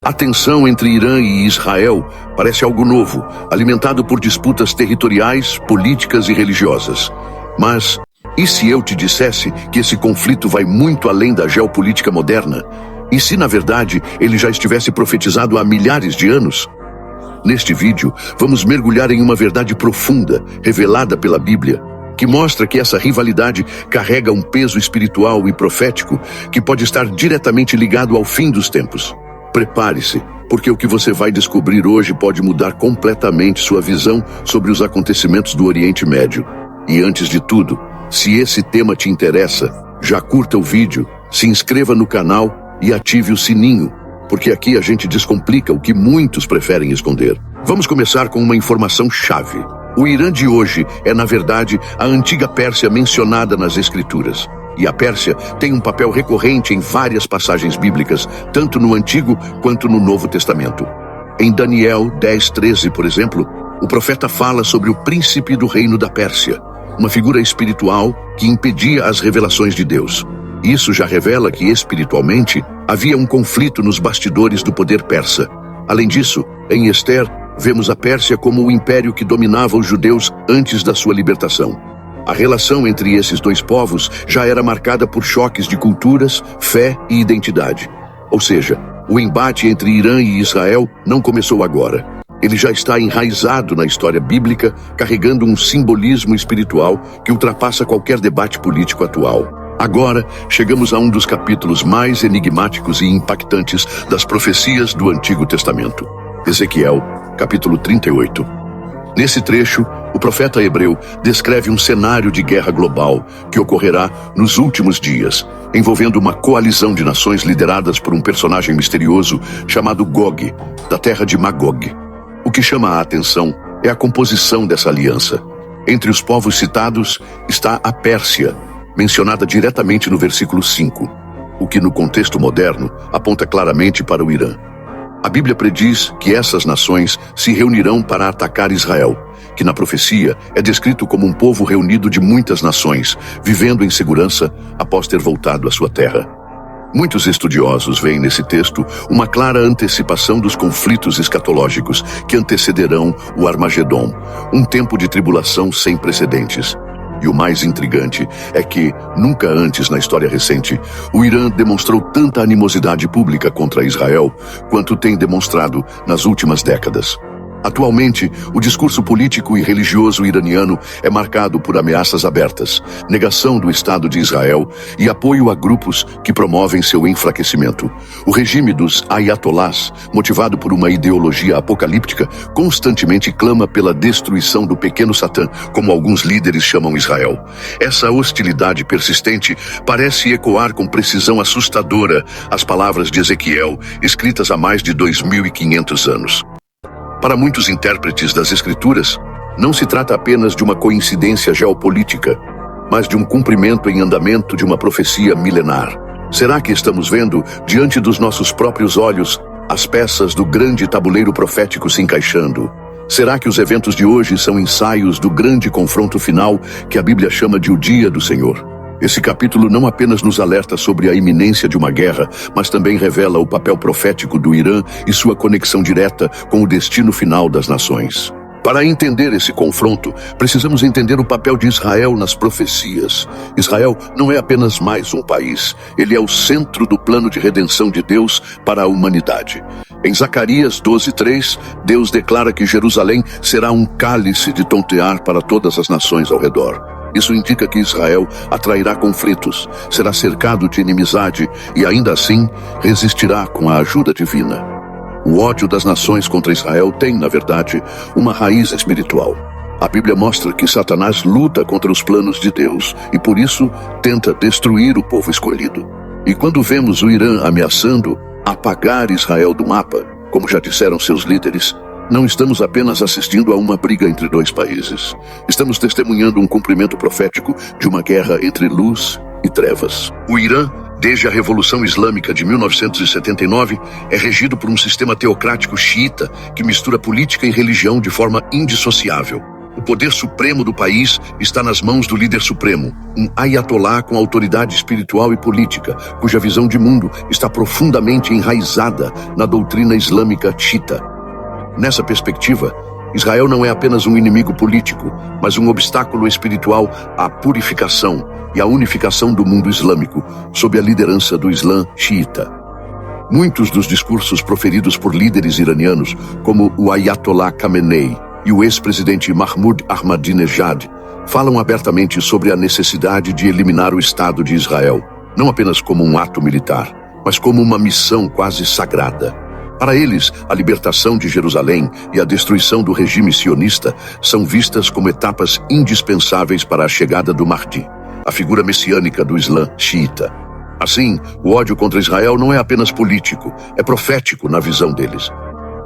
A tensão entre Irã e Israel parece algo novo, alimentado por disputas territoriais, políticas e religiosas. Mas, e se eu te dissesse que esse conflito vai muito além da geopolítica moderna? E se, na verdade, ele já estivesse profetizado há milhares de anos? Neste vídeo, vamos mergulhar em uma verdade profunda, revelada pela Bíblia, que mostra que essa rivalidade carrega um peso espiritual e profético que pode estar diretamente ligado ao fim dos tempos. Prepare-se, porque o que você vai descobrir hoje pode mudar completamente sua visão sobre os acontecimentos do Oriente Médio. E antes de tudo, se esse tema te interessa, já curta o vídeo, se inscreva no canal e ative o sininho, porque aqui a gente descomplica o que muitos preferem esconder. Vamos começar com uma informação chave. O Irã de hoje é, na verdade, a antiga Pérsia mencionada nas Escrituras. E a Pérsia tem um papel recorrente em várias passagens bíblicas, tanto no Antigo quanto no Novo Testamento. Em Daniel 10:13, por exemplo, o profeta fala sobre o príncipe do reino da Pérsia, uma figura espiritual que impedia as revelações de Deus. Isso já revela que, espiritualmente, havia um conflito nos bastidores do poder persa. Além disso, em Ester, vemos a Pérsia como o império que dominava os judeus antes da sua libertação. A relação entre esses dois povos já era marcada por choques de culturas, fé e identidade. Ou seja, o embate entre Irã e Israel não começou agora. Ele já está enraizado na história bíblica, carregando um simbolismo espiritual que ultrapassa qualquer debate político atual. Agora, chegamos a um dos capítulos mais enigmáticos e impactantes das profecias do Antigo Testamento. Ezequiel, capítulo 38. Nesse trecho, o profeta hebreu descreve um cenário de guerra global que ocorrerá nos últimos dias, envolvendo uma coalizão de nações lideradas por um personagem misterioso chamado Gog, da terra de Magog. O que chama a atenção é a composição dessa aliança. Entre os povos citados está a Pérsia, mencionada diretamente no versículo 5, o que no contexto moderno aponta claramente para o Irã. A Bíblia prediz que essas nações se reunirão para atacar Israel, que na profecia é descrito como um povo reunido de muitas nações, vivendo em segurança após ter voltado à sua terra. Muitos estudiosos veem nesse texto uma clara antecipação dos conflitos escatológicos que antecederão o Armagedom, um tempo de tribulação sem precedentes. E o mais intrigante é que, nunca antes na história recente, o Irã demonstrou tanta animosidade pública contra Israel quanto tem demonstrado nas últimas décadas. Atualmente, o discurso político e religioso iraniano é marcado por ameaças abertas, negação do Estado de Israel e apoio a grupos que promovem seu enfraquecimento. O regime dos ayatolás, motivado por uma ideologia apocalíptica, constantemente clama pela destruição do pequeno Satã, como alguns líderes chamam Israel. Essa hostilidade persistente parece ecoar com precisão assustadora as palavras de Ezequiel, escritas há mais de 2.500 anos. Para muitos intérpretes das Escrituras, não se trata apenas de uma coincidência geopolítica, mas de um cumprimento em andamento de uma profecia milenar. Será que estamos vendo, diante dos nossos próprios olhos, as peças do grande tabuleiro profético se encaixando? Será que os eventos de hoje são ensaios do grande confronto final que a Bíblia chama de o Dia do Senhor? Esse capítulo não apenas nos alerta sobre a iminência de uma guerra, mas também revela o papel profético do Irã e sua conexão direta com o destino final das nações. Para entender esse confronto, precisamos entender o papel de Israel nas profecias. Israel não é apenas mais um país, ele é o centro do plano de redenção de Deus para a humanidade. Em Zacarias 12:3, Deus declara que Jerusalém será um cálice de tontear para todas as nações ao redor. Isso indica que Israel atrairá conflitos, será cercado de inimizade e ainda assim resistirá com a ajuda divina. O ódio das nações contra Israel tem, na verdade, uma raiz espiritual. A Bíblia mostra que Satanás luta contra os planos de Deus e por isso tenta destruir o povo escolhido. E quando vemos o Irã ameaçando apagar Israel do mapa, como já disseram seus líderes, não estamos apenas assistindo a uma briga entre dois países. Estamos testemunhando um cumprimento profético de uma guerra entre luz e trevas. O Irã, desde a Revolução Islâmica de 1979, é regido por um sistema teocrático xiita que mistura política e religião de forma indissociável. O poder supremo do país está nas mãos do líder supremo, um ayatolá com autoridade espiritual e política, cuja visão de mundo está profundamente enraizada na doutrina islâmica xiita. Nessa perspectiva, Israel não é apenas um inimigo político, mas um obstáculo espiritual à purificação e à unificação do mundo islâmico, sob a liderança do Islã xiita. Muitos dos discursos proferidos por líderes iranianos, como o Ayatollah Khamenei e o ex-presidente Mahmoud Ahmadinejad, falam abertamente sobre a necessidade de eliminar o Estado de Israel, não apenas como um ato militar, mas como uma missão quase sagrada. Para eles, a libertação de Jerusalém e a destruição do regime sionista são vistas como etapas indispensáveis para a chegada do Mahdi, a figura messiânica do Islã xiita. Assim, o ódio contra Israel não é apenas político, é profético na visão deles.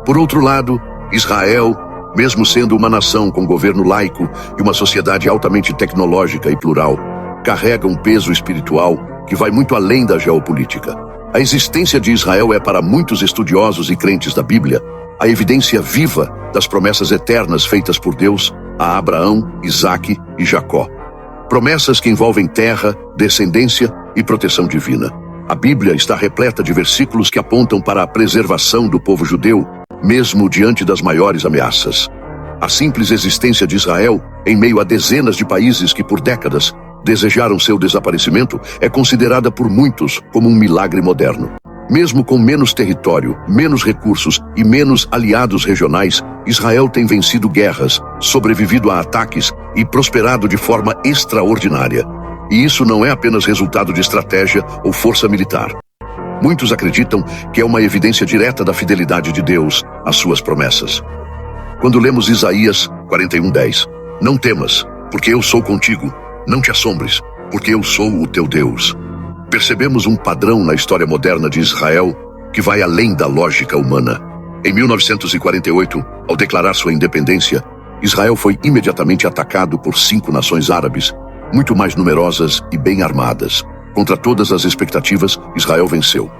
Por outro lado, Israel, mesmo sendo uma nação com governo laico e uma sociedade altamente tecnológica e plural, carrega um peso espiritual que vai muito além da geopolítica. A existência de Israel é, para muitos estudiosos e crentes da Bíblia, a evidência viva das promessas eternas feitas por Deus a Abraão, Isaque e Jacó. Promessas que envolvem terra, descendência e proteção divina. A Bíblia está repleta de versículos que apontam para a preservação do povo judeu, mesmo diante das maiores ameaças. A simples existência de Israel, em meio a dezenas de países que por décadas desejaram seu desaparecimento, é considerada por muitos como um milagre moderno. Mesmo com menos território, menos recursos e menos aliados regionais, Israel tem vencido guerras, sobrevivido a ataques e prosperado de forma extraordinária. E isso não é apenas resultado de estratégia ou força militar. Muitos acreditam que é uma evidência direta da fidelidade de Deus às suas promessas. Quando lemos Isaías 41:10, não temas, porque eu sou contigo, não te assombres, porque eu sou o teu Deus. Percebemos um padrão na história moderna de Israel que vai além da lógica humana. Em 1948, ao declarar sua independência, Israel foi imediatamente atacado por 5 nações árabes, muito mais numerosas e bem armadas. Contra todas as expectativas, Israel venceu.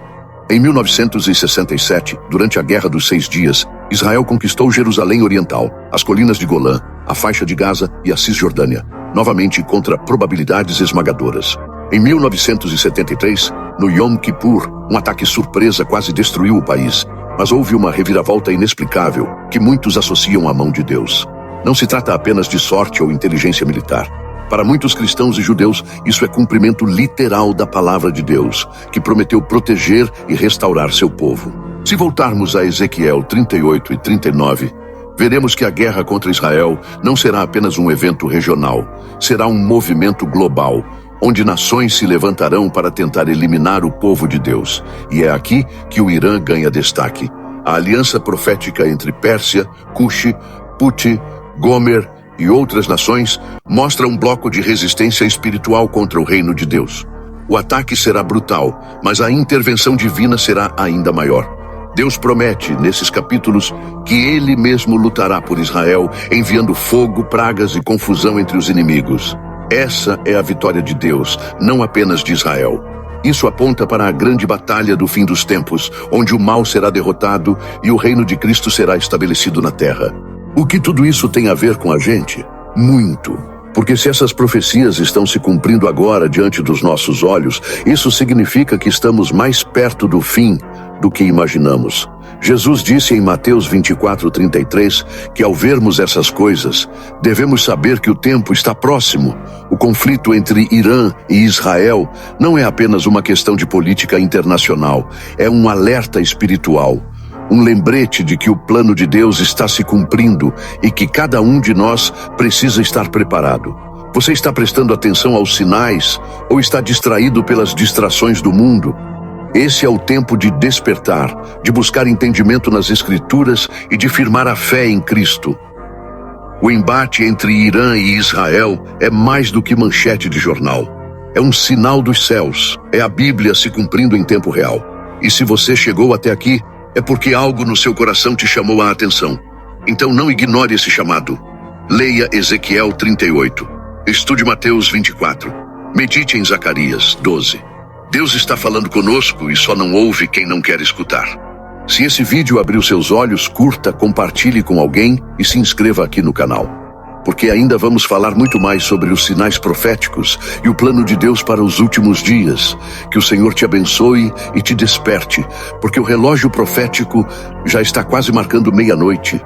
Em 1967, durante a Guerra dos 6 Dias, Israel conquistou Jerusalém Oriental, as colinas de Golã, a faixa de Gaza e a Cisjordânia, novamente contra probabilidades esmagadoras. Em 1973, no Yom Kippur, um ataque surpresa quase destruiu o país, mas houve uma reviravolta inexplicável que muitos associam à mão de Deus. Não se trata apenas de sorte ou inteligência militar. Para muitos cristãos e judeus, isso é cumprimento literal da palavra de Deus, que prometeu proteger e restaurar seu povo. Se voltarmos a Ezequiel 38 e 39, veremos que a guerra contra Israel não será apenas um evento regional, será um movimento global, onde nações se levantarão para tentar eliminar o povo de Deus. E é aqui que o Irã ganha destaque. A aliança profética entre Pérsia, Cuxi, Puti, Gomer e outras nações mostra um bloco de resistência espiritual contra o reino de Deus. O ataque será brutal, mas a intervenção divina será ainda maior. Deus promete, nesses capítulos, que Ele mesmo lutará por Israel, enviando fogo, pragas e confusão entre os inimigos. Essa é a vitória de Deus, não apenas de Israel. Isso aponta para a grande batalha do fim dos tempos, onde o mal será derrotado e o reino de Cristo será estabelecido na terra. O que tudo isso tem a ver com a gente? Muito. Porque se essas profecias estão se cumprindo agora diante dos nossos olhos, isso significa que estamos mais perto do fim do que imaginamos. Jesus disse em Mateus 24:33 que ao vermos essas coisas, devemos saber que o tempo está próximo. O conflito entre Irã e Israel não é apenas uma questão de política internacional, é um alerta espiritual. Um lembrete de que o plano de Deus está se cumprindo e que cada um de nós precisa estar preparado. Você está prestando atenção aos sinais ou está distraído pelas distrações do mundo? Esse é o tempo de despertar, de buscar entendimento nas Escrituras e de firmar a fé em Cristo. O embate entre Irã e Israel é mais do que manchete de jornal. É um sinal dos céus, é a Bíblia se cumprindo em tempo real. E se você chegou até aqui, é porque algo no seu coração te chamou a atenção. Então não ignore esse chamado. Leia Ezequiel 38. Estude Mateus 24. Medite em Zacarias 12. Deus está falando conosco e só não ouve quem não quer escutar. Se esse vídeo abriu seus olhos, curta, compartilhe com alguém e se inscreva aqui no canal. porque ainda vamos falar muito mais sobre os sinais proféticos e o plano de Deus para os últimos dias. Que o Senhor te abençoe e te desperte, porque o relógio profético já está quase marcando meia-noite.